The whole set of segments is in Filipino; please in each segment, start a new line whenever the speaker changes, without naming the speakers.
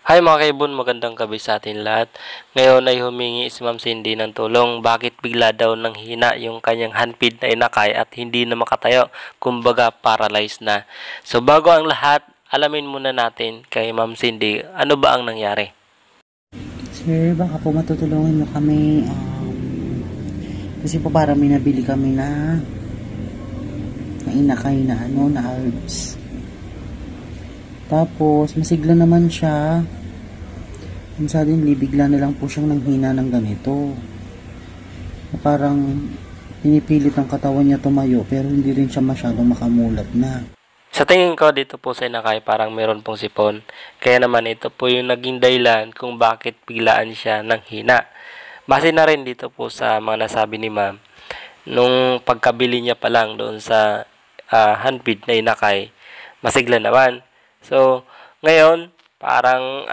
Hi mga kaibon, magandang gabi sa atin lahat. Ngayon ay humingi si Ma'am Cindy ng tulong. Bakit bigla daw nang hina yung kanyang handpid na inakay at hindi na makatayo, kumbaga paralyzed na. So bago ang lahat, alamin muna natin kay Ma'am Cindy, ano ba ang nangyari?
Sir, baka po matutulungan nyo kami. Kasi po parang may nabili kami na inakay na herbs. Tapos, masigla naman siya. And suddenly, bigla na lang po siyang nanghina ng ganito. Na parang pinipilit ang katawan niya tumayo pero hindi rin siya masyadong makamulat na.
Sa tingin ko dito po sa inakay parang meron pong sipon. Kaya naman ito po yung naging dahilan kung bakit biglaan siya nang hina. Base na rin dito po sa mga nasabi ni Ma'am, nung pagkabili niya pa lang doon sa handpid na inakay, masigla naman. So, ngayon, parang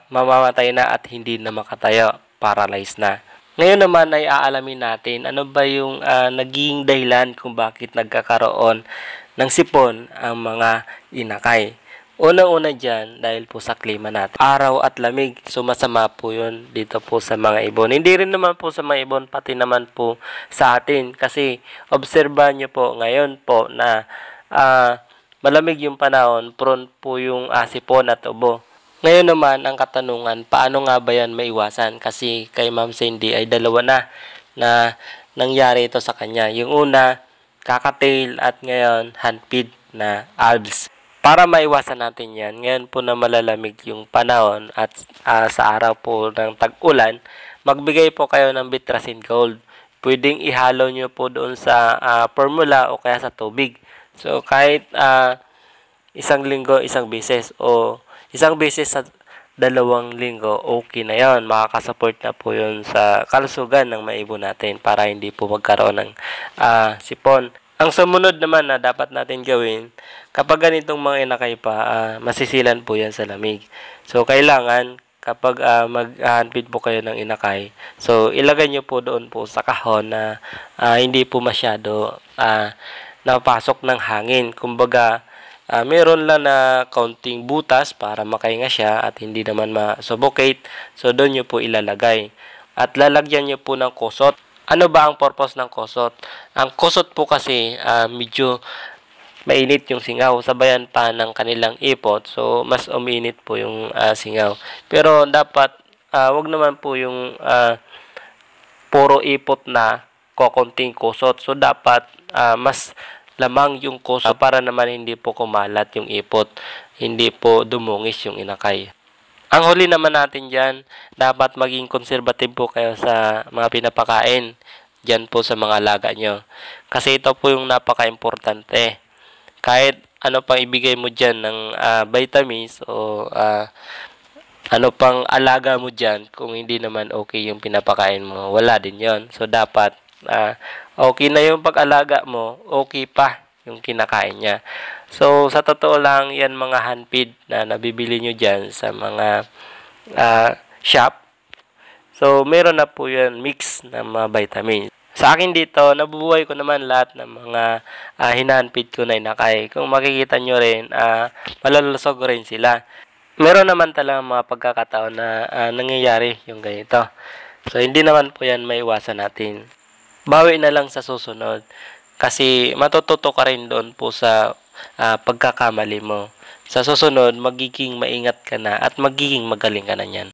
mamamatay na at hindi na makatayo, paralyzed na. Ngayon naman ay aalamin natin ano ba yung naging dahilan kung bakit nagkakaroon ng sipon ang mga inakay. Una-una dyan, dahil po sa klima natin. Araw at lamig, sumasama po yun dito po sa mga ibon. Hindi rin naman po sa mga ibon, pati naman po sa atin. Kasi, obserbahan nyo po ngayon po na malamig yung panahon, prone po yung sipon at ubo. Ngayon naman, ang katanungan, paano nga ba yan maiwasan? Kasi kay Ma'am Cindy ay dalawa na nangyari ito sa kanya. Yung una, kakatail at ngayon, handpid na alves. Para maiwasan natin yan, ngayon po na malalamig yung panahon at sa araw po ng tag-ulan, magbigay po kayo ng Bitrasin Gold. Pwedeng ihalo nyo po doon sa formula o kaya sa tubig. So, kahit isang linggo, isang beses o isang beses sa 2 linggo, okay na yon. Makakasupport na po yun sa kalusugan ng maibon natin para hindi po magkaroon ng sipon. Ang sumunod naman na dapat natin gawin, kapag ganitong mga inakay pa, masisilan po yan sa lamig. So, kailangan, kapag mag-handpid po kayo ng inakay, so, ilagay nyo po doon po sa kahon na hindi po masyado napasok ng hangin. Kumbaga, meron lang na kaunting butas para makahinga siya at hindi naman ma-suffocate. So, doon nyo po ilalagay. At lalagyan nyo po ng kusot. Ano ba ang purpose ng kusot? Ang kusot po kasi medyo mainit yung singaw. Sabayan pa ng kanilang ipot. So, mas uminit po yung singaw. Pero dapat, wag naman po yung puro ipot na kukunting kusot. So, dapat mas lamang yung kusot para naman hindi po kumalat yung ipot. Hindi po dumungis yung inakay. Ang huli naman natin dyan, dapat maging conservative po kayo sa mga pinapakain dyan po sa mga alaga nyo. Kasi ito po yung napaka-importante. Kahit ano pang ibigay mo dyan ng vitamins o ano pang alaga mo dyan, kung hindi naman okay yung pinapakain mo, wala din yon. So, dapat okay na yung pag-alaga mo, okay pa yung kinakain niya. So, sa totoo lang, yan mga handpid na nabibili nyo dyan sa mga shop. So, meron na po yan mix ng mga vitamins. Sa akin dito, nabubuhay ko naman lahat ng mga hinandpid ko na inakay. Kung makikita nyo rin, malalusog rin sila. Meron naman talaga mga pagkakataon na nangyayari yung ganito. So, hindi naman po yan maiwasan natin. Bawi na lang sa susunod. Kasi matututo ka rin doon po sa pagkakamali mo. Sa susunod, magiging maingat ka na at magiging magaling ka na yan.